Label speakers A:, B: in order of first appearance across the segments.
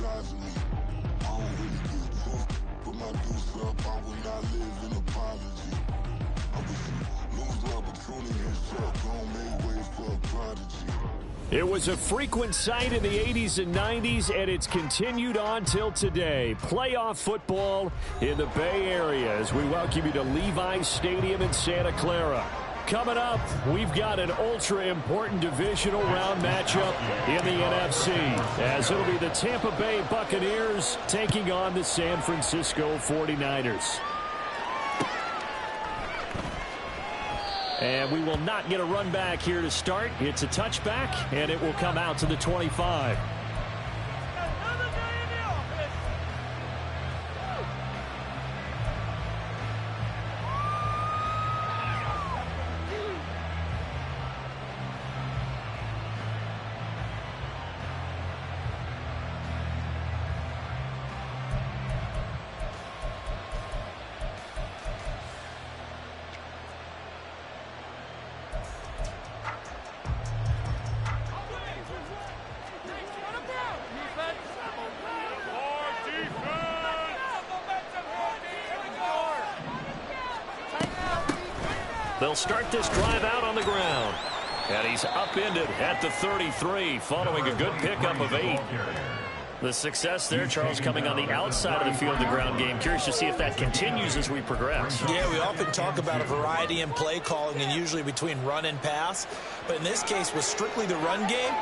A: sides of me. I don't really give a fuck. Put my deuce up, I will not live in apology. I wish you lose the opportunity and shut. Don't make way for a prodigy.
B: It was a frequent sight in the 80s and 90s, and it's continued on till today. Playoff football in the Bay Area as we welcome you to Levi's Stadium in Santa Clara. Coming up, we've got an ultra-important divisional round matchup in the NFC, as it'll be the Tampa Bay Buccaneers taking on the San Francisco 49ers. And we will not get a run back here to start. It's a touchback, and it will come out to the 25. They'll start this drive out on the ground. And he's upended at the 33 following a good pickup of 8. The success there, Charles, coming on the outside of the field, the ground game. Curious to see if that continues as we progress.
C: Yeah, we often talk about a variety in play calling and usually between run and pass. But in this case, with strictly the run game,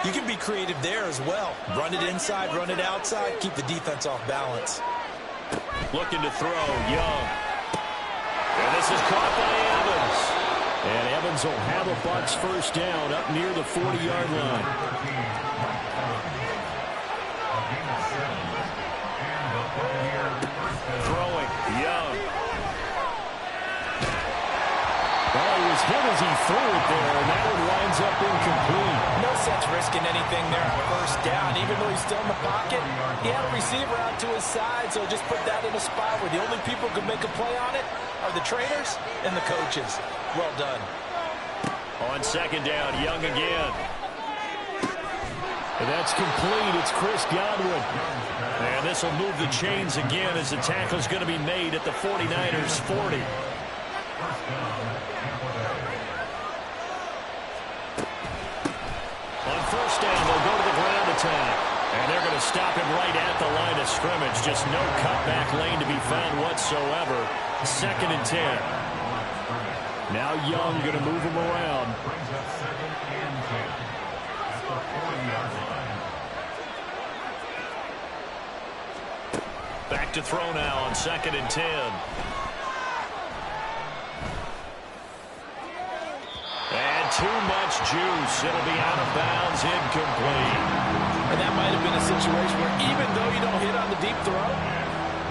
C: you can be creative there as well. Run it inside, run it outside, keep the defense off balance.
B: Looking to throw, Young. And this is caught by Evans. And Evans will have a Bucs first down up near the 40-yard line. Throwing, Young. Well, he was hit as he threw it there, and that one winds up incomplete.
C: No sense risking anything there on first down. Even though he's still in the pocket, he had a receiver out to his side, so just put that in a spot where the only people who could make a play on it are the trainers and the coaches. Well done.
B: On second down, Young again. And that's complete. It's Chris Godwin. And this will move the chains again as the tackle's going to be made at the 49ers 40. On first down, they'll go to the ground attack. And they're going to stop him right at the line of scrimmage. Just no cutback lane to be found whatsoever. Second and 10. Now Young going to move him around. Back to throw now on second and 10. And too much juice. It'll be out of bounds, incomplete.
C: And that might have been a situation where even though you don't hit on the deep throw,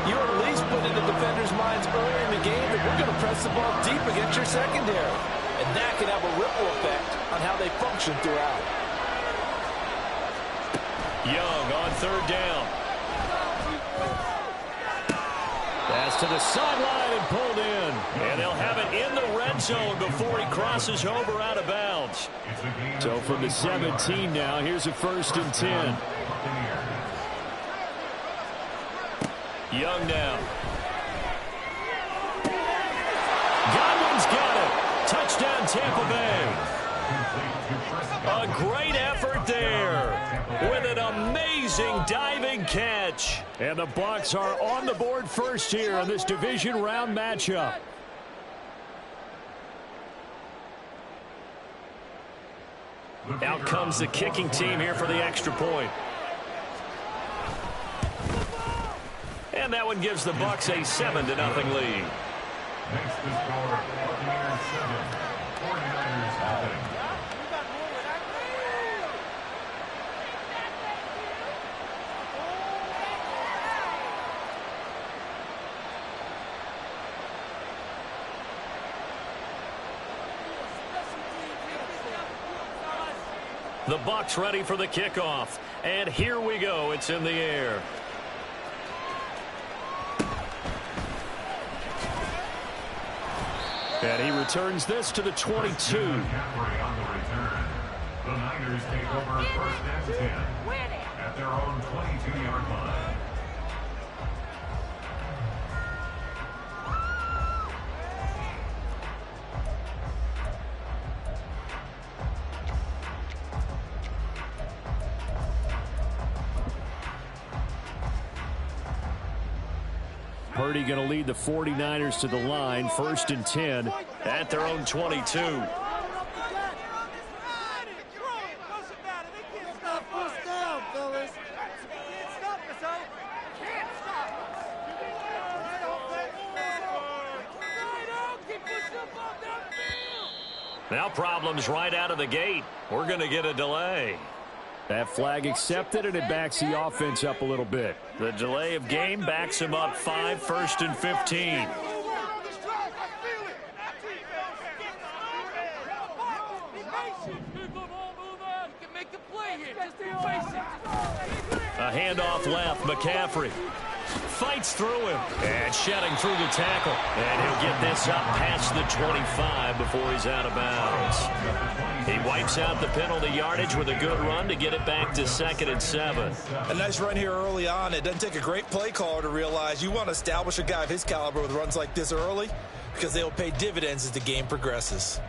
C: you at least put in the defenders' minds earlier in the game that we're going to press the ball deep against your secondary. And that can have a ripple effect on how they function throughout.
B: Young on third down. Pass to the sideline and pulled in. And they'll have it in the red zone before he crosses over out of bounds. So from the 17 now, here's a first and 10. Young now. Godwin's got it. Touchdown, Tampa Bay. A great effort there with an amazing diving catch. And the Bucs are on the board first here in this division round matchup. Out comes the kicking team here for the extra point. And that one gives the Bucs a 7-0 lead.
D: Next to score, Buccaneers 7, 49ers nothing.
B: The Bucs ready for the kickoff. And here we go. It's in the air. And he returns this to the 22.
D: On the return. The Niners 49ers take over 1st and 10 at their own 22-yard line.
B: Purdy going to lead the 49ers to the line. 1st and 10 at their own 22. Now problems right out of the gate. We're going to get a delay. That flag accepted, and it backs the offense up a little bit. The delay of game backs him up 5, 1st and 15. A handoff left, McCaffrey fights through him and shedding through the tackle, and he'll get this up past the 25 before he's out of bounds. He wipes out the penalty yardage with a good run to get it back to 2nd and 7.
C: A nice run here early on. It doesn't take a great play caller to realize you want to establish a guy of his caliber with runs like this early, because they'll pay dividends as the game progresses.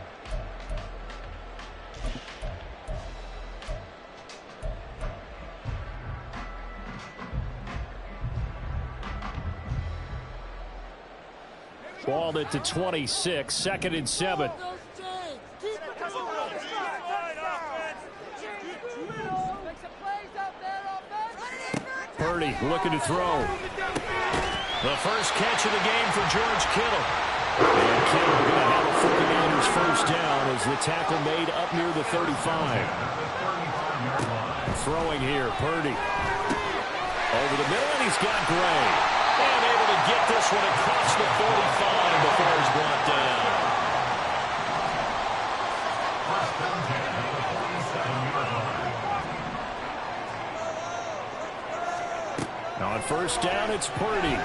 B: Balled it to 26, 2nd and 7. Purdy looking to throw. The first catch of the game for George Kittle. And Kittle going to have a 49ers first down as the tackle made up near the 35. Throwing here, Purdy. Over the middle, and he's got Gray. And able to get this one across the 45 before he's brought down. On 1st down, it's Purdy.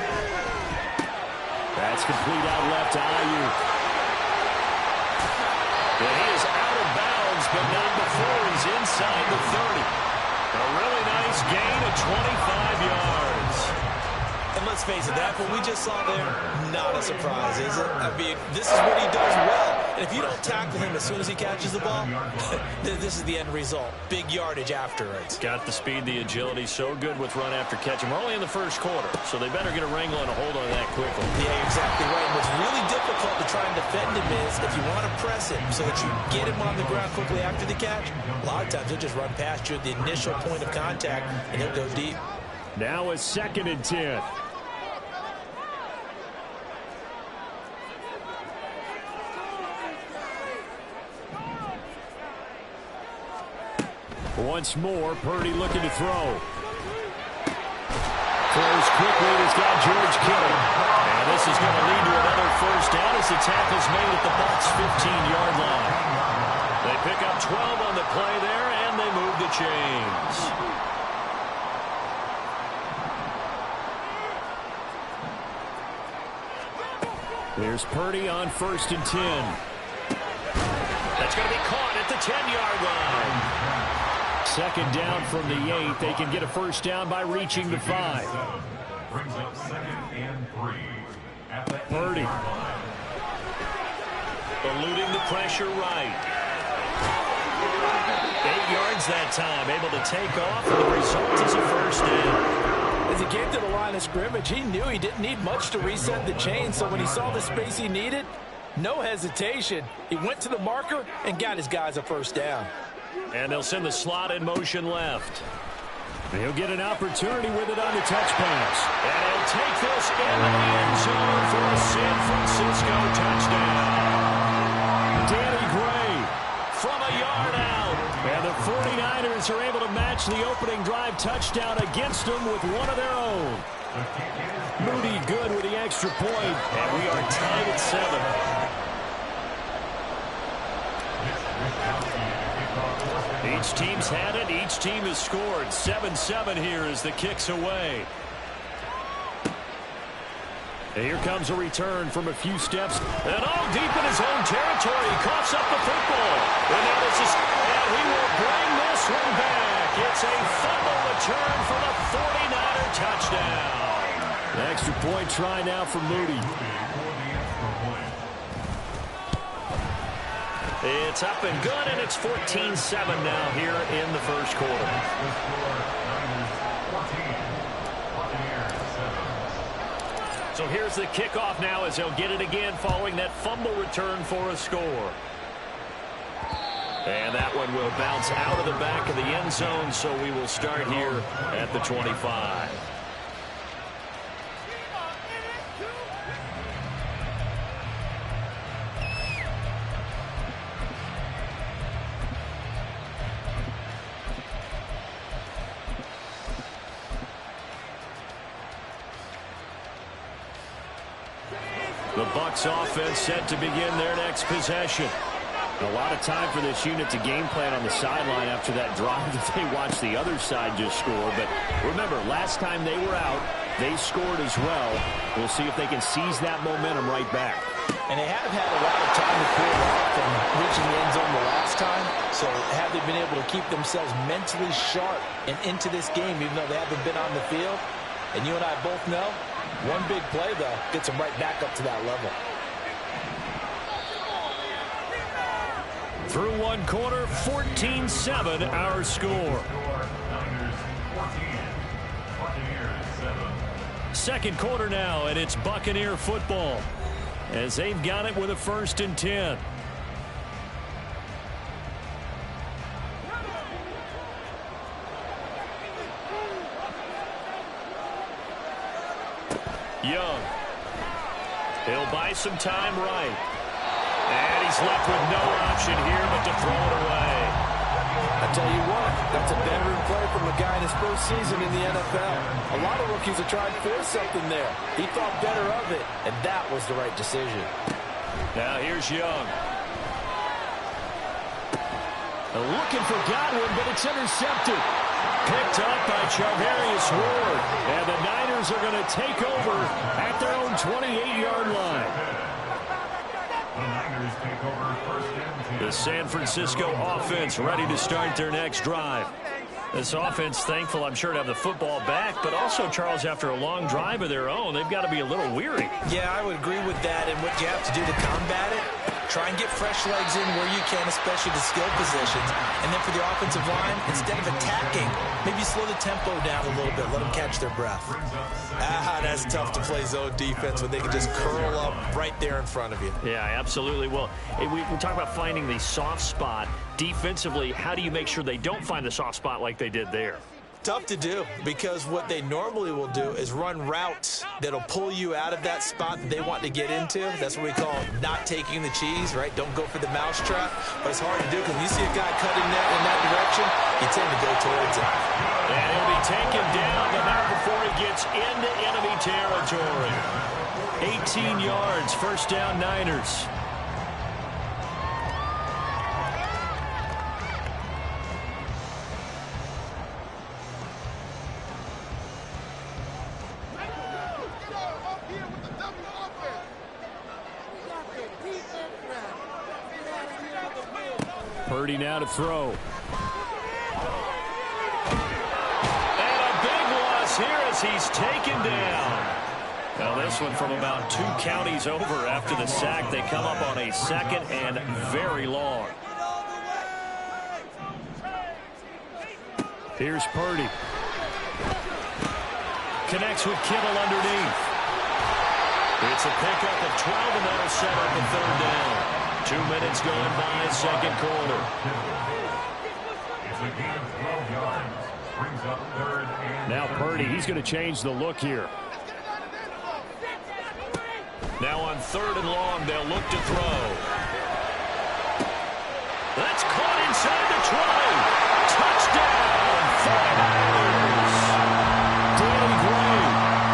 B: That's complete out left to Ayuk. And he is out of bounds, but not before he's inside the 30. A really nice gain of 25 yards.
C: And let's face it, that what we just saw there, not a surprise, is it? I mean, this is what he does well. And if you don't tackle him as soon as he catches the ball, this is the end result. Big yardage after it.
B: Got the speed, the agility, so good with run after catch. And we're only in the 1st quarter, so they better get a wrangle and a hold on that quickly.
C: Yeah, exactly right. And what's really difficult to try and defend him is if you want to press him so that you get him on the ground quickly after the catch, a lot of times he'll just run past you at the initial point of contact, and he'll go deep.
B: Now a 2nd and 10. Once more, Purdy looking to throw. Throws quickly, and he's got George Kittle. And this is going to lead to another first down as the tackle's made at the Bucs' 15-yard line. They pick up 12 on the play there, and they move the chains. Here's Purdy on 1st and 10. That's going to be caught at the 10-yard line. 2nd down from the 8. They can get a first down by reaching the 5.
D: Brings up 2nd and 3 at the
B: Purdy. Eluding the pressure right. 8 yards that time. Able to take off, and the result is a first down.
C: As he came to the line of scrimmage, he knew he didn't need much to reset the chain, so when he saw the space he needed, no hesitation. He went to the marker and got his guys a first down.
B: And they'll send the slot in motion left. He'll get an opportunity with it on the touch pass. And he'll take this in the end zone for a San Francisco touchdown. Danny Gray from a yard out. And the 49ers are able to match the opening drive touchdown against them with one of their own. Moody good with the extra point. And we are tied at 7. Each team's had it. Each team has scored. 7-7 here as the kick's away. And here comes a return from a few steps. And deep in his own territory. He coughs up the football. And he will bring this It's a fumble return for the 49er touchdown. The extra point try now for Moody. It's up and good, and it's 14-7 now here in the first quarter. So here's the kickoff now as they'll get it again following that fumble return for a score. And that one will bounce out of the back of the end zone, so we will start here at the 25. The Bucs offense set to begin their next possession. A lot of time for this unit to game plan on the sideline after that drive that they watched the other side just score. But remember, last time they were out, they scored as well. We'll see if they can seize that momentum right back.
C: And they have had a lot of time to cool off from reaching the end zone the last time. So have they been able to keep themselves mentally sharp and into this game, even though they haven't been on the field? And you and I both know, one big play, though, gets them right back up to that level.
B: Through one quarter, 14-7 our score. Second quarter now, and it's Buccaneer football as they've got it with a 1st and 10. Young. He'll buy some time right. And he's left with no option here but to throw it away.
C: I tell you what, that's a veteran play from a guy in his first season in the NFL. A lot of rookies are trying to force something there. He thought better of it, and that was the right decision.
B: Now here's Young. Looking for Godwin, but it's intercepted. Picked up by Charvarius Ward. And the Niners are going to take over at their own 28-yard line. The San Francisco offense ready to start their next drive. This offense thankful, I'm sure, to have the football back, but also, Charles, after a long drive of their own, they've got to be a little weary.
C: Yeah, I would agree with that, and what you have to do to combat it, try and get fresh legs in where you can, especially the skill positions. And then for the offensive line, instead of attacking, maybe slow the tempo down a little bit, let them catch their breath. That's tough to play zone defense when they can just curl up right there in front of you.
B: Yeah, absolutely. Well, we talk about finding the soft spot. Defensively, how do you make sure they don't find the soft spot like they did there?
C: Tough to do, because what they normally will do is run routes that'll pull you out of that spot that they want to get into. That's what we call not taking the cheese, right? Don't go for the mousetrap. But it's hard to do because when you see a guy cutting in that direction, you tend to go towards him.
B: And he'll be taken down, but not before he gets into enemy territory. 18 yards, 1st down Niners. Purdy now to throw. And a big loss here as he's taken down. Now this one from about 2 counties over after the sack. They come up on a 2nd and very long. Here's Purdy. Connects with Kittle underneath. It's a pickup of 12, and that'll set up a 3rd down. 2 minutes going by, 2nd quarter. Now Purdy, he's going to change the look here. Now on 3rd and long, they'll look to throw. That's caught inside the 20. Touchdown, 49ers. Danny Gray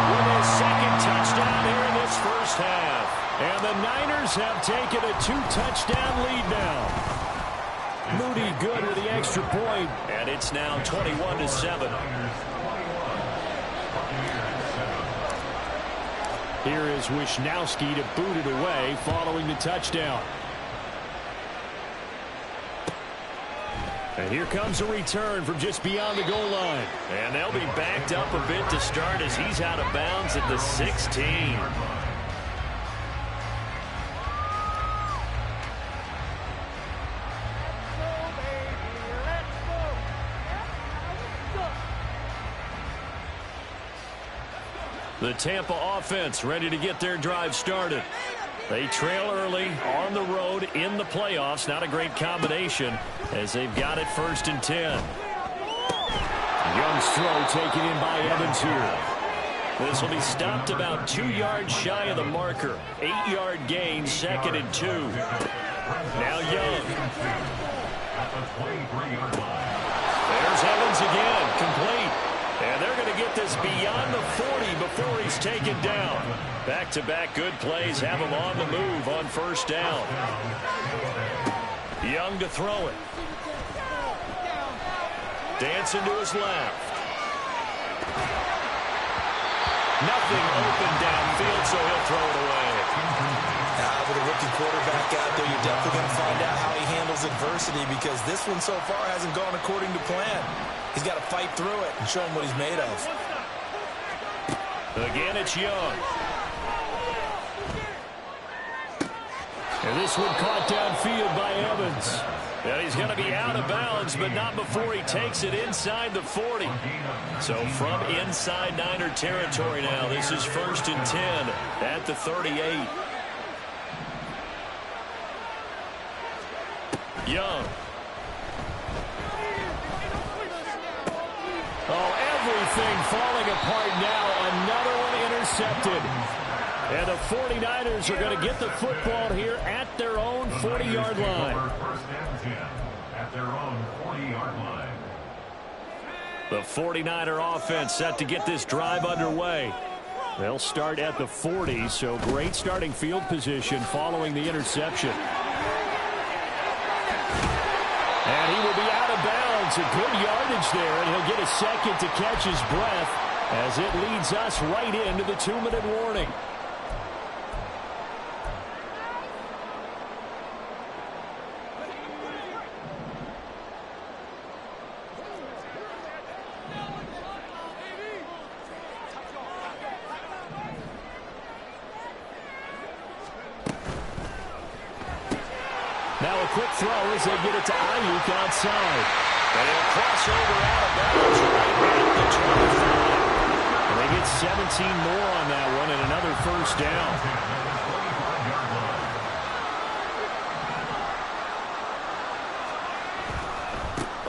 B: with his 2nd touchdown here in this first half. And the Niners have taken a 2-touchdown lead now. Moody good with the extra point, and it's now 21-7. Here is Wisnowski to boot it away following the touchdown. And here comes a return from just beyond the goal line.
C: And they'll be backed up a bit to start as he's out of bounds at the 16.
B: The Tampa offense ready to get their drive started. They trail early on the road in the playoffs. Not a great combination as they've got it 1st and 10. Young's throw taken in by Evans here. This will be stopped about 2 yards shy of the marker. 8-yard gain, 2nd and 2. Now Young. There's Evans again, complete. And they're going to get this beyond the 40 before he's taken down. Back-to-back good plays have him on the move on 1st down. Young to throw it. Dancing to his left. Nothing open downfield, so he'll throw it away.
C: With a rookie quarterback out there, you're definitely going to find out how he handles adversity because this one so far hasn't gone according to plan. He's got to fight through it and show him what he's made of.
B: Again, it's Young. And this one caught downfield by Evans. And he's going to be out of bounds, but not before he takes it inside the 40. So from inside Niner territory now, this is 1st and 10 at the 38. Young. Oh, everything falling apart now. Another one intercepted. And the 49ers are going to get the football here at their own 40-yard line.
D: At their own 40-yard line.
B: The 49er offense set to get this drive underway. They'll start at the 40, so great starting field position following the interception. And he will be out of bounds. A good yardage there, and he'll get a second to catch his breath as it leads us right into the 2-minute warning. Now a quick throw as they get it to Ayuk outside. And he'll cross over out of bounds right at the 25. And they get 17 more on that one and another 1st down.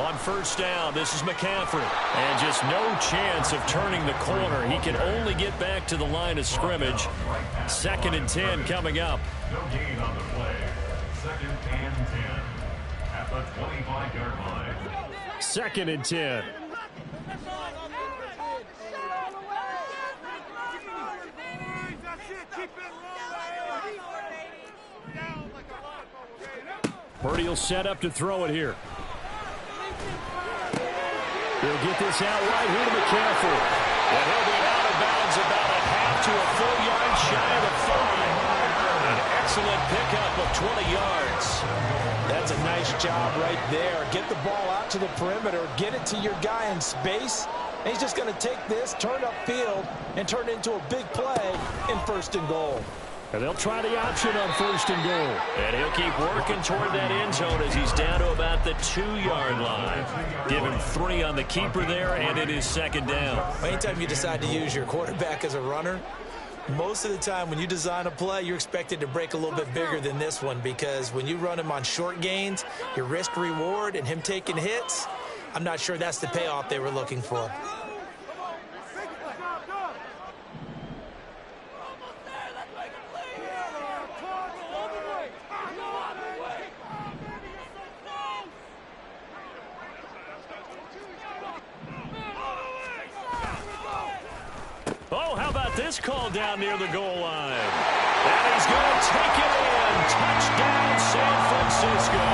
B: On 1st down, this is McCaffrey. And just no chance of turning the corner. He can only get back to the line of scrimmage. 2nd and 10 coming up.
D: No gain on the play. 2nd and 10 at the 25-yard line.
B: 2nd and 10. Purdy will set up to throw it here. He'll get this out right here to McCaffrey. And he'll be out of bounds about a half to a full yard shy of the 5. An excellent pickup of 20 yards.
C: That's a nice job right there. Get the ball out to the perimeter, get it to your guy in space, and he's just going to take this, turn upfield, and turn it into a big play in 1st and goal.
B: And they'll try the option on 1st and goal. And he'll keep working toward that end zone as he's down to about the 2-yard line. Give him 3 on the keeper there, and it is 2nd down.
C: Anytime you decide to use your quarterback as a runner, most of the time when you design a play, you're expected to break a little bit bigger than this one because when you run him on short gains, your risk reward and him taking hits, I'm not sure that's the payoff they were looking for.
B: Oh, how about this call down near the goal line? And he's going to take it in. Touchdown, San Francisco.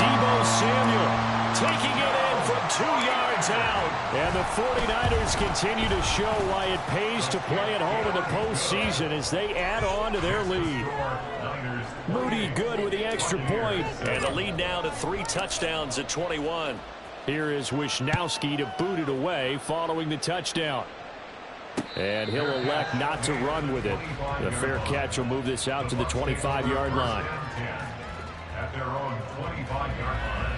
B: Deebo Samuel taking it in from 2 yards out. And the 49ers continue to show why it pays to play at home in the postseason as they add on to their lead.
D: Niners
B: Moody good with the extra point.
C: And the lead now to 3 touchdowns at 21.
B: Here is Wisnowski to boot it away following the touchdown. And he'll elect not to run with it. The fair catch will move this out to the 25-yard line.
D: At their own 25-yard line.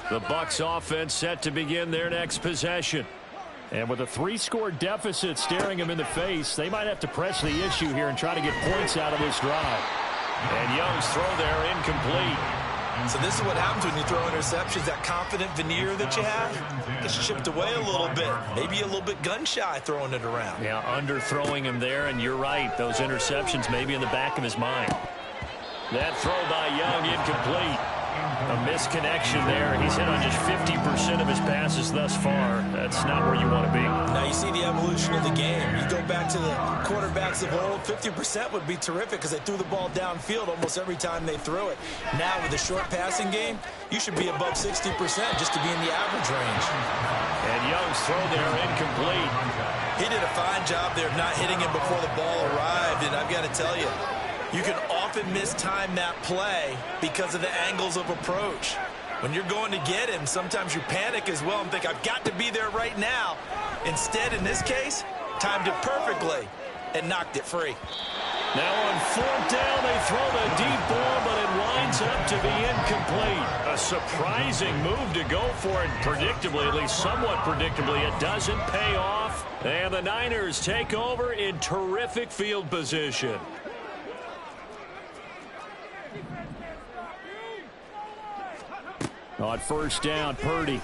B: The Bucs offense set to begin their next possession. And with a 3-score deficit staring them in the face, they might have to press the issue here and try to get points out of this drive.
C: And Young's throw there incomplete. So this is what happens when you throw interceptions. That confident veneer that you have gets chipped away a little bit. Maybe a little bit gun-shy throwing it around.
B: Yeah, underthrowing him there, and you're right. Those interceptions may be in the back of his mind. That throw by Young incomplete. A misconnection there. He's hit on just 50% of his passes thus far. That's not where you want to be.
C: Now you see the evolution of the game. You go back to the quarterbacks of old, 50% would be terrific because they threw the ball downfield almost every time they threw it. Now with the short passing game, you should be above 60% just to be in the average range.
B: And Young's throw there incomplete.
C: He did a fine job there of not hitting him before the ball arrived, and I've got to tell you, you can often mistime that play because of the angles of approach. When you're going to get him, sometimes you panic as well and think, I've got to be there right now. Instead, in this case, timed it perfectly and knocked it free.
B: Now on 4th down, they throw the deep ball, but it winds up to be incomplete. A surprising move to go for it. Predictably, at least somewhat predictably, it doesn't pay off. And the Niners take over in terrific field position. On 1st down, Purdy.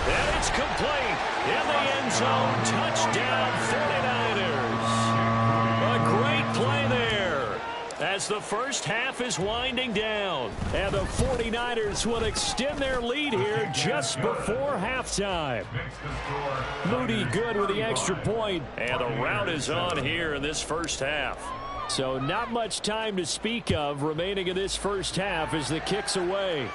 B: And it's complete. In the end zone, touchdown 49ers. A great play there as the first half is winding down. And the 49ers will extend their lead here just before halftime. Moody good with the extra point. And the route is on here in this first half. So not much time to speak of remaining in this first half as the kick's away.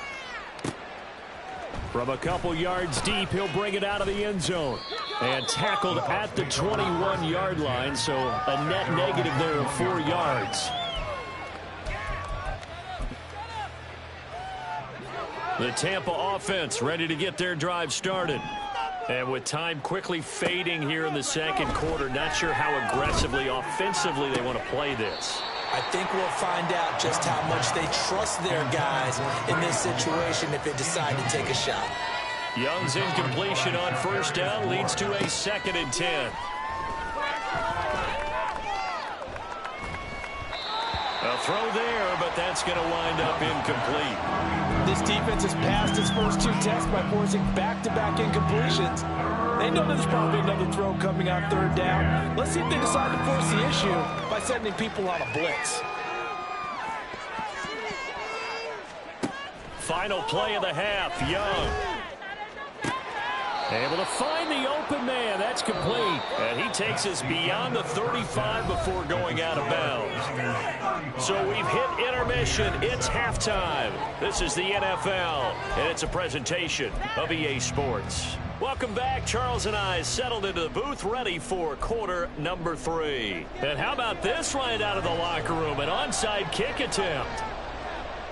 B: From a couple yards deep, he'll bring it out of the end zone. And tackled at the 21-yard line, so a net negative there of 4 yards. The Tampa offense ready to get their drive started. And with time quickly fading here in the second quarter, not sure how aggressively, offensively they want to play this.
C: I think we'll find out just how much they trust their guys in this situation if they decide to take a shot.
B: Young's incompletion on 1st down leads to a 2nd and 10. A throw there, but that's going to wind up incomplete.
C: This defense has passed its first 2 tests by forcing back-to-back incompletions. They know there's probably another throw coming on 3rd down. Let's see if they decide to force the issue by sending people on a blitz.
B: Final play of the half, Young. Able to find the open man. That's complete. And he takes us beyond the 35 before going out of bounds. So we've hit intermission. It's halftime. This is the NFL, and it's a presentation of EA Sports. Welcome back. Charles and I settled into the booth ready for quarter number 3. And how about this right out of the locker room? An onside kick attempt.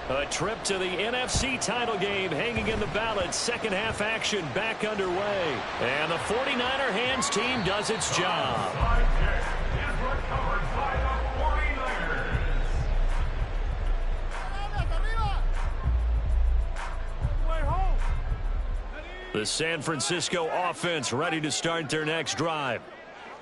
B: A trip to the NFC title game hanging in the balance. Second half action back underway. And the 49er hands team does its job. The San Francisco offense ready to start their next drive.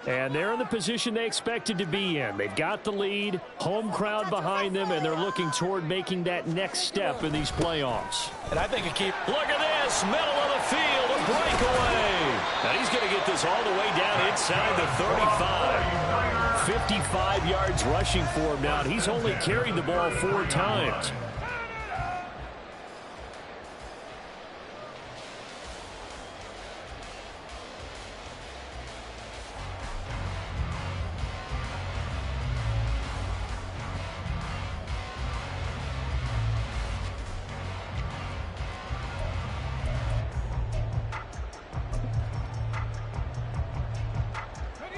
B: And they're in the position they expected to be in. They've got the lead, home crowd behind them, and they're looking toward making that next step in these playoffs.
C: And I think a key.
B: Look at this, middle of the field, a breakaway. And he's going to get this all the way down inside the 35. 55 yards rushing for him now, and he's only carried the ball 4 times.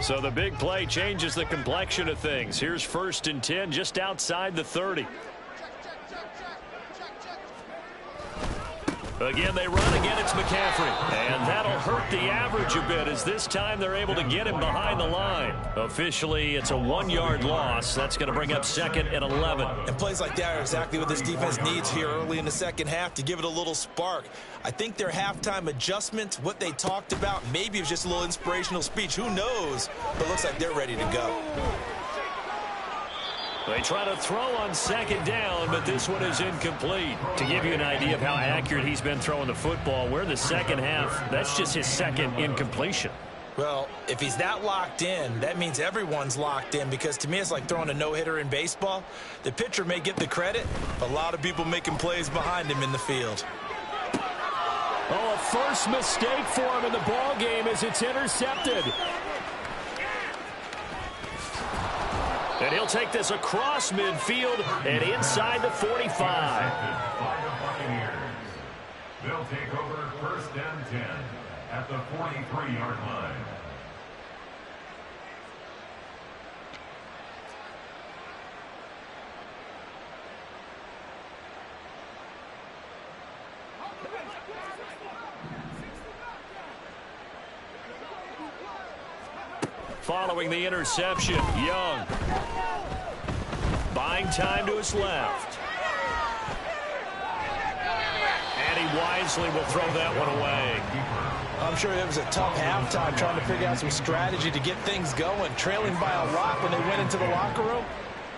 B: So the big play changes the complexion of things. Here's 1st and 10 just outside the 30. Again, they run. Again, it's McCaffrey. And that'll hurt the average a bit as this time they're able to get him behind the line. Officially, it's a 1-yard loss. That's going to bring up 2nd and 11.
C: And plays like that are exactly what this defense needs here early in the second half to give it a little spark. I think their halftime adjustment, what they talked about, maybe it was just a little inspirational speech. Who knows? But it looks like they're ready to go.
B: They try to throw on 2nd down, but this one is incomplete. To give you an idea of how accurate he's been throwing the football, we're in the second half. That's just his 2nd incompletion.
C: Well, if he's that locked in, that means everyone's locked in, because to me it's like throwing a no-hitter in baseball. The pitcher may get the credit, but a lot of people making plays behind him in the field.
B: Oh, a first mistake for him in the ball game as it's intercepted. And he'll take this across midfield and inside the 45.
D: By the Buccaneers. They'll take over 1st and 10 at the 43-yard line.
B: Following the interception, Young. Buying time to his left. And he wisely will throw that one away.
C: I'm sure it was a tough halftime trying to figure out some strategy to get things going. Trailing by a lot when they went into the locker room.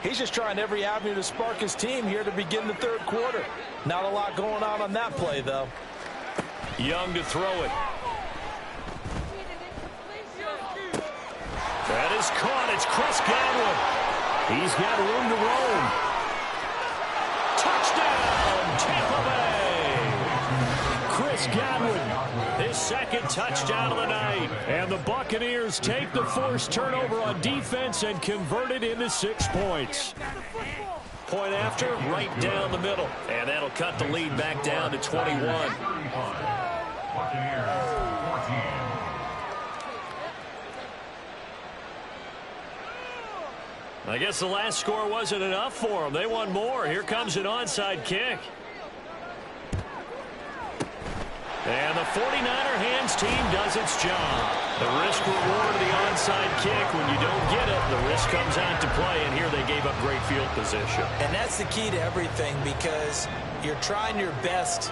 C: He's just trying every avenue to spark his team here to begin the 3rd quarter. Not a lot going on that play, though.
B: Young to throw it. That is caught. It's Chris Godwin. He's got room to roam. Touchdown, Tampa Bay. Chris Godwin, his 2nd touchdown of the night. And the Buccaneers take the forced turnover on defense and convert it into 6 points. Point after, right down the middle. And that'll cut the lead back down to 21.
D: Buccaneers 14.
B: I guess the last score wasn't enough for them. They want more. Here comes an onside kick. And the 49er hands team does its job. The risk reward of the onside kick. When you don't get it, the risk comes out to play, and here they gave up great field position.
C: And that's the key to everything, because you're trying your best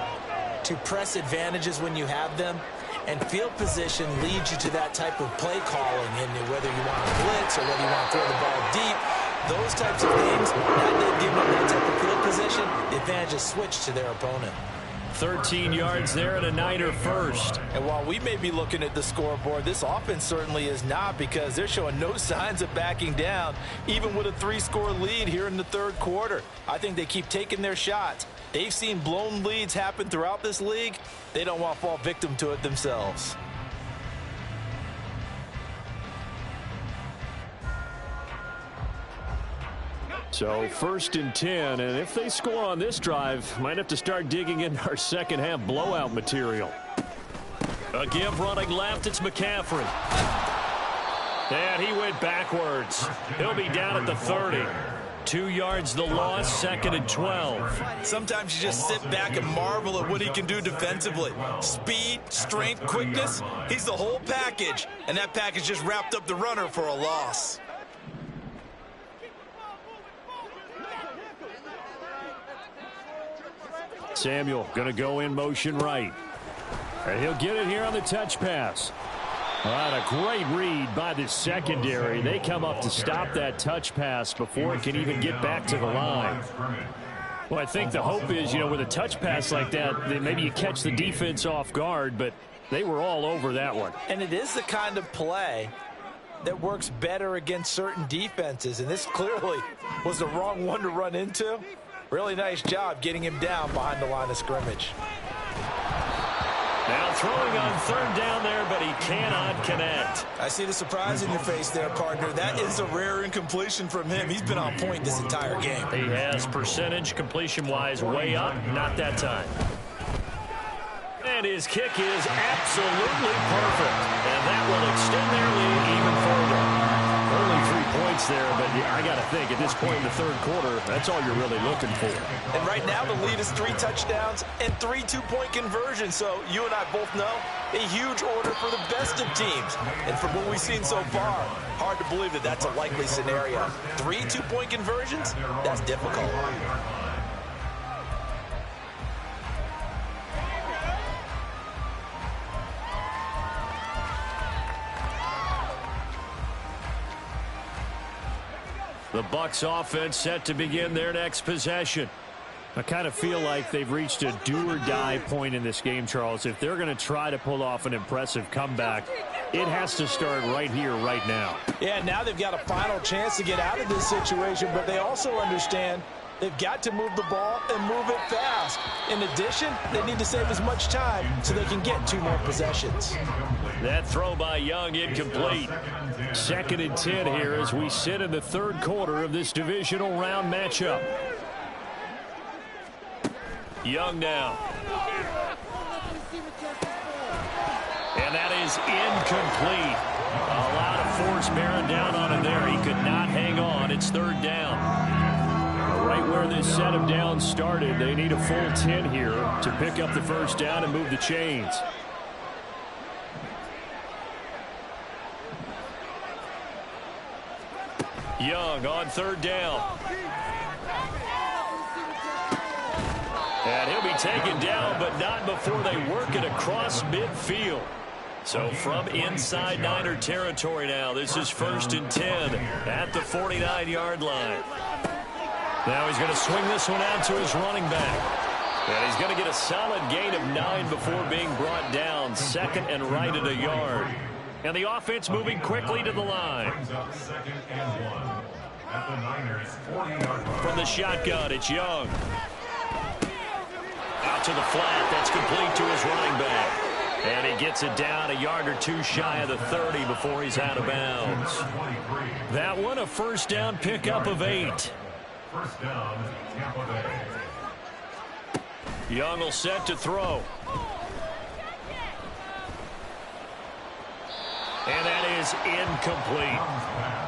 C: to press advantages when you have them, and field position leads you to that type of play calling, and whether you want to blitz or whether you want to throw the ball deep, those types of things, not giving them that type of field position, the advantage is switched to their opponent.
B: 13 yards there and a Niner first.
C: And while we may be looking at the scoreboard, this offense certainly is not, because they're showing no signs of backing down, even with a 3-score lead here in the 3rd quarter. I think they keep taking their shots. They've seen blown leads happen throughout this league. They don't want to fall victim to it themselves.
B: So 1st and 10, and if they score on this drive, might have to start digging into our second half blowout material. A give running left, it's McCaffrey. And he went backwards. He'll be down at the 30. 2 yards the loss, 2nd and 12.
C: Sometimes you just sit back and marvel at what he can do defensively. Speed, strength, quickness, he's the whole package. And that package just wrapped up the runner for a loss.
B: Samuel going to go in motion right. And he'll get it here on the touch pass. All right, a great read by the secondary. They come up to stop that touch pass before it can even get back to the line. Well, I think the hope is, with a touch pass like that, then maybe you catch the defense off guard, but they were all over that one.
C: And it is the kind of play that works better against certain defenses, and this clearly was the wrong one to run into. Really nice job getting him down behind the line of scrimmage.
B: Now throwing on 3rd down there, but he cannot connect.
C: I see the surprise in your face there, partner. That is a rare incompletion from him. He's been on point this entire game.
B: He has percentage completion-wise way up, not that time. And his kick is absolutely perfect. And that will extend their lead even further. points there, but I got to think at this point in the third quarter, that's all you're really looking for.
C: And right now the lead is 3 touchdowns and 3 two-point conversions. So you and I both know a huge order for the best of teams. And from what we've seen so far, hard to believe that that's a likely scenario. 3 two-point conversions? That's difficult.
B: The Bucs offense set to begin their next possession. I kind of feel like they've reached a do-or-die point in this game, Charles. If they're going to try to pull off an impressive comeback, it has to start right here, right now.
C: Yeah, now they've got a final chance to get out of this situation, but they also understand they've got to move the ball and move it fast. In addition, they need to save as much time so they can get 2 more possessions.
B: That throw by Young incomplete. 2nd and 10 here as we sit in the third quarter of this divisional round matchup. Young now. And that is incomplete. A lot of force bearing down on him there. He could not hang on. It's 3rd down. Right where this set of downs started, they need a full 10 here to pick up the 1st down and move the chains. Young on 3rd down. And he'll be taken down, but not before they work it across midfield. So from inside Niner territory now, this is 1st and 10 at the 49-yard line. Now he's going to swing this one out to his running back. And he's going to get a solid gain of 9 before being brought down. 2nd and right at a yard. And the offense moving quickly to the line. From the shotgun, it's Young. Out to the flat. That's complete to his running back. And he gets it down a yard or 2 shy of the 30 before he's out of bounds. That one, a 1st down pickup of 8.
D: 1st down, Tampa Bay.
B: Young will set to throw. And that is incomplete.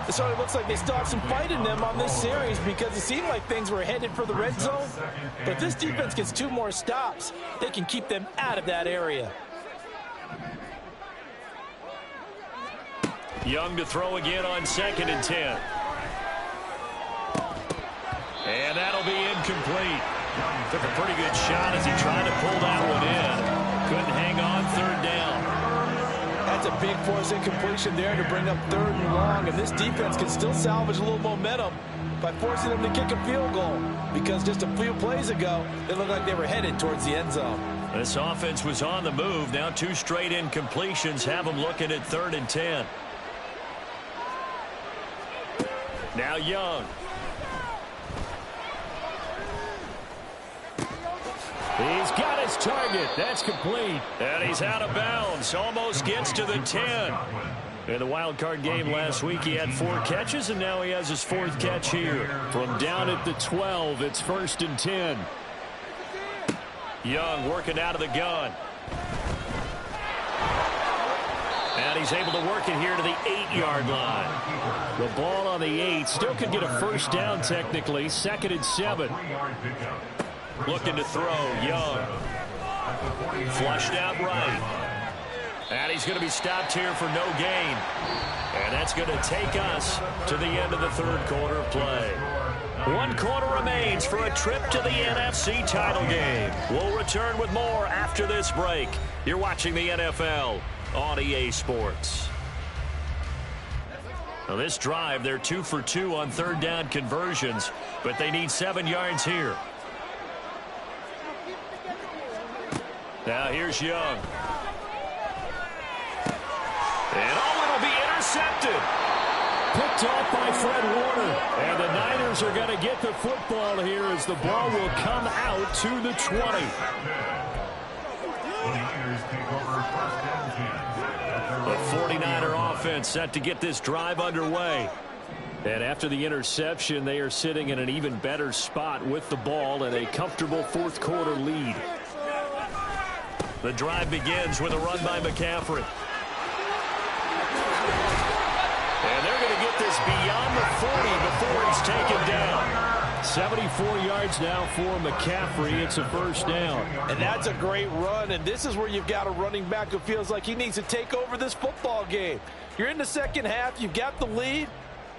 C: It sort of looks like they still have some fight in them on this series because it seemed like things were headed for the red zone. But if this defense gets 2 more stops, they can keep them out of that area.
B: Young to throw again on 2nd and 10. And that'll be incomplete. Took a pretty good shot as he tried to pull that one in. Couldn't hang on. 3rd down.
C: That's a big force incompletion there to bring up 3rd and long. And this defense can still salvage a little momentum by forcing them to kick a field goal. Because just a few plays ago, it looked like they were headed towards the end zone.
B: This offense was on the move. Now 2 straight incompletions have them looking at 3rd and 10. Now Young. He's got his target. That's complete. And he's out of bounds. Almost gets to the 10. In the wild card game last week, he had 4 catches, and now he has his 4th catch here. From down at the 12, it's 1st and 10. Young working out of the gun. And he's able to work it here to the 8-yard line. The ball on the 8. Still could get a 1st down technically. 2nd and 7. Looking to throw. Young. Flushed out right. And he's going to be stopped here for no gain. And that's going to take us to the end of the 3rd quarter of play. 1 quarter remains for a trip to the NFC title game. We'll return with more after this break. You're watching the NFL on EA Sports. Now this drive, they're 2 for 2 on 3rd down conversions, but they need 7 yards here. Now here's Young. And it'll be intercepted. Picked off by Fred Warner. And the Niners are going to get the football here as the ball will come out to the 20. The 49er offense set to get this drive underway. And after the interception, they are sitting in an even better spot with the ball and a comfortable 4th quarter lead. The drive begins with a run by McCaffrey. And they're going to get this beyond the 40 before he's taken down. 74 yards now for McCaffrey. It's a first down.
C: And that's a great run, and this is where you've got a running back who feels like he needs to take over this football game. You're in the second half. You've got the lead.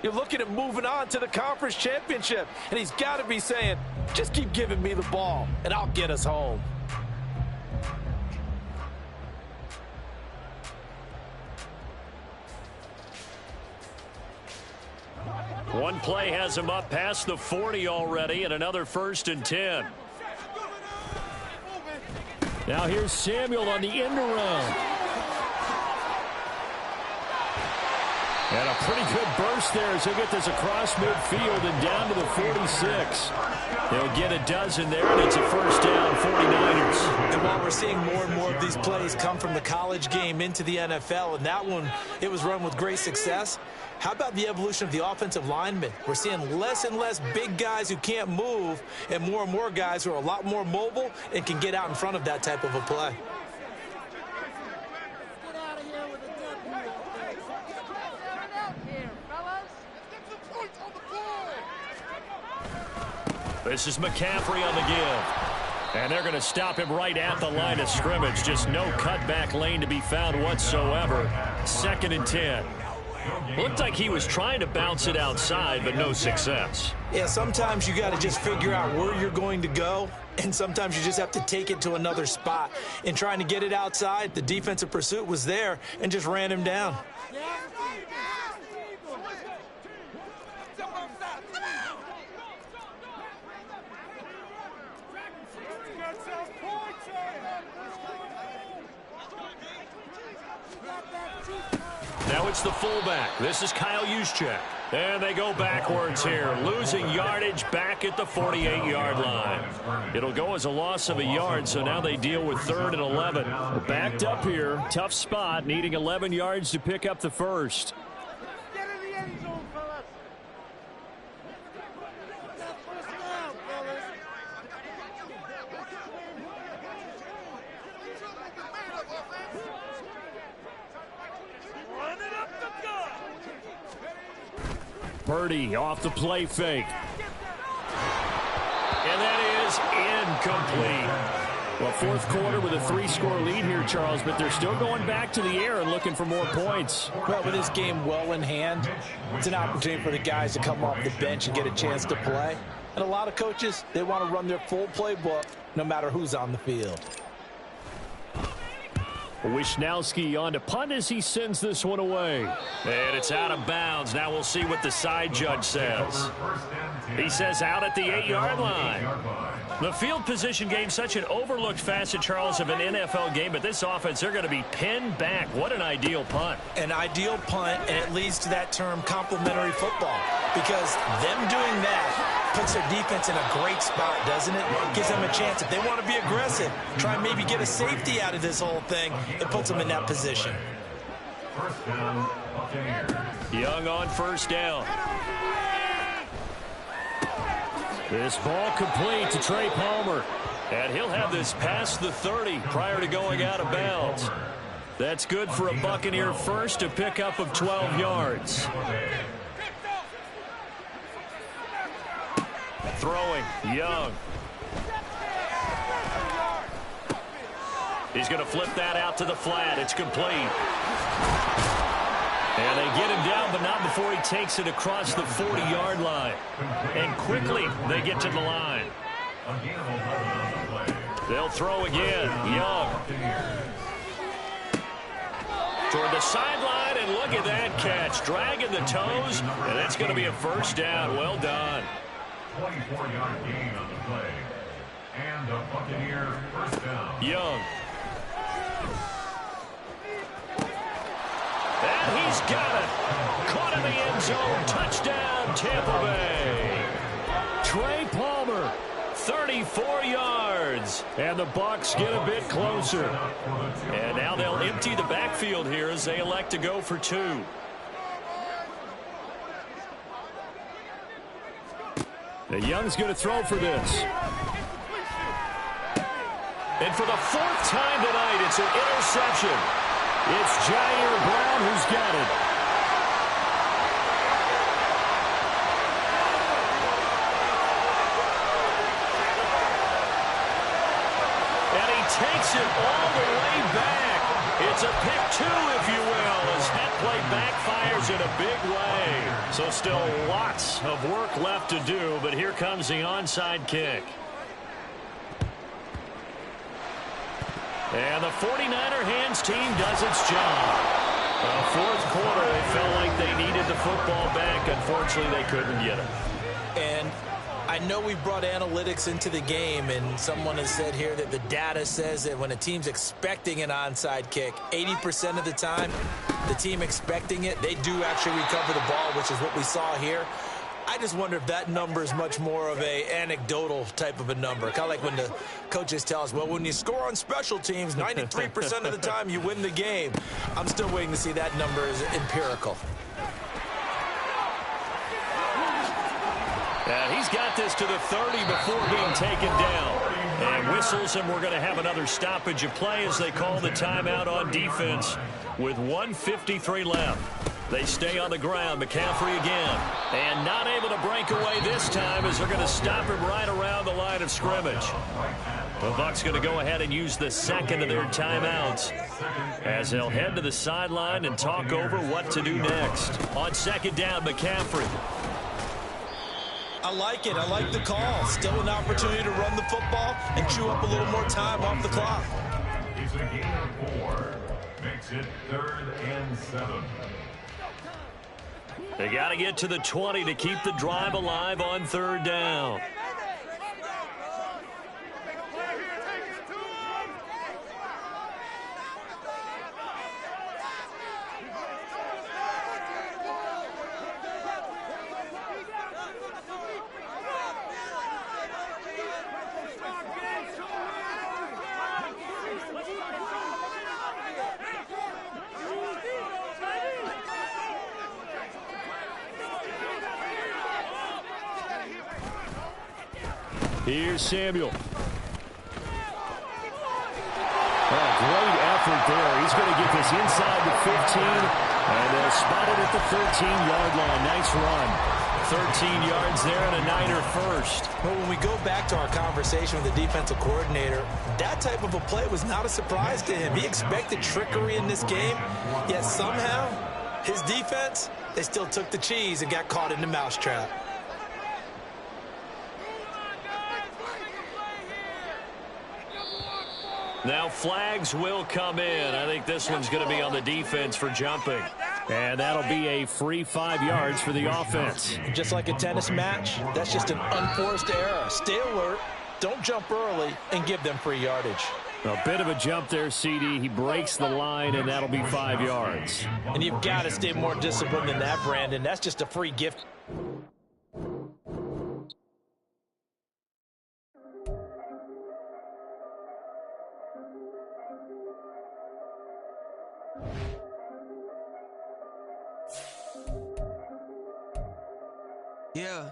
C: You're looking at moving on to the conference championship, and he's got to be saying, just keep giving me the ball, and I'll get us home.
B: One play has him up past the 40 already, and another 1st and 10. Now here's Samuel on the end around. And a pretty good burst there as he'll get this across midfield and down to the 46. They'll get a dozen there, and it's a first down, 49ers.
C: And while we're seeing more and more of these plays come from the college game into the NFL, and that one, it was run with great success, how about the evolution of the offensive linemen? We're seeing less and less big guys who can't move and more guys who are a lot more mobile and can get out in front of that type of a play.
B: This is McCaffrey on the give. And they're going to stop him right at the line of scrimmage. Just no cutback lane to be found whatsoever. 2nd and 10. Looked like he was trying to bounce it outside, but no success.
C: Yeah, sometimes you got to just figure out where you're going to go, and sometimes you just have to take it to another spot. In trying to get it outside, the defensive pursuit was there and just ran him down.
B: Now it's the fullback. This is Kyle Juszczyk. And they go backwards here, losing yardage back at the 48-yard line. It'll go as a loss of a yard, so now they deal with 3rd and 11. Backed up here, tough spot, needing 11 yards to pick up the first. Purdy off the play fake. And that is incomplete. Well, 4th quarter with a 3-score lead here, Charles, but they're still going back to the air and looking for more points.
C: Well, with this game well in hand, it's an opportunity for the guys to come off the bench and get a chance to play. And a lot of coaches, they want to run their full playbook no matter who's on the field.
B: Wisnowski on to punt as he sends this one away. And it's out of bounds. Now we'll see what the side judge says. He says out at the 8-yard line. The field position game, such an overlooked facet, Charles, of an NFL game, but this offense, they're going to be pinned back. What an ideal punt.
C: An ideal punt, and it leads to that term complementary football, because them doing that puts their defense in a great spot, doesn't it? Gives them a chance. If they want to be aggressive, try and maybe get a safety out of this whole thing, it puts them in that position.
D: First down, Buccaneers.
B: Young on first down. This ball complete to Trey Palmer. And he'll have this past the 30 prior to going out of bounds. That's good for a Buccaneer first, a pickup of 12 yards. Throwing, Young. He's going to flip that out to the flat. It's complete. And they get him down, but not before he takes it across the 40-yard line. And quickly, they get to the line. They'll throw again. Young. Toward the sideline, and look at that catch. Dragging the toes, and that's going to be a first down. Well done.
D: 24-yard gain on the play. And the Buccaneers first down.
B: Young. And he's got it. Caught in the end zone. Touchdown, Tampa Bay. Trey Palmer, 34 yards. And the Bucs get a bit closer. And now they'll empty the backfield here as they elect to go for 2. The Young's going to throw for this. And for the 4th time tonight, it's an interception. It's Jair Brown who's got it. And he takes it all the way back. It's a pick two, if you will, as that play backfires in a big way. So still lots of work left to do, but here comes the onside kick. And the 49er hands team does its job. Fourth quarter, they felt like they needed the football back. Unfortunately, they couldn't get it.
C: And I know we've brought analytics into the game, and someone has said here that the data says that when a team's expecting an onside kick, 80% of the time, the team expecting it, they do actually recover the ball, which is what we saw here. I just wonder if that number is much more of a anecdotal type of a number. Kind of like when the coaches tell us, well, when you score on special teams, 93% of the time you win the game. I'm still waiting to see that number is empirical.
B: He's got this to the 30 before being taken down. And whistles, and we're going to have another stoppage of play as they call the timeout on defense with 1:53 left. They stay on the ground. McCaffrey again. And not able to break away this time as they're going to stop him right around the line of scrimmage. The Bucs going to go ahead and use the second of their timeouts as they'll head to the sideline and talk over what to do next. On second down, McCaffrey.
C: I like it. I like the call. Still an opportunity to run the football and chew up a little more time off the clock.
D: It's a gain of 4. Makes it 3rd and 7.
B: They got to get to the 20 to keep the drive alive on third down. Here's Samuel. Great effort there. He's going to get this inside the 15, and they'll spot it at the 13-yard line. Nice run. 13 yards there and a Niner first.
C: Well, when we go back to our conversation with the defensive coordinator, that type of a play was not a surprise to him. He expected trickery in this game, yet somehow his defense, they still took the cheese and got caught in the mousetrap.
B: Now flags will come in. I think this one's going to be on the defense for jumping. And that'll be a free 5 yards for the offense.
C: Just like a tennis match, that's just an unforced error. Stay alert, don't jump early, and give them free yardage.
B: A bit of a jump there, CD. He breaks the line, and that'll be 5 yards.
C: And you've got to stay more disciplined than that, Brandon. That's just a free gift.
E: Yeah.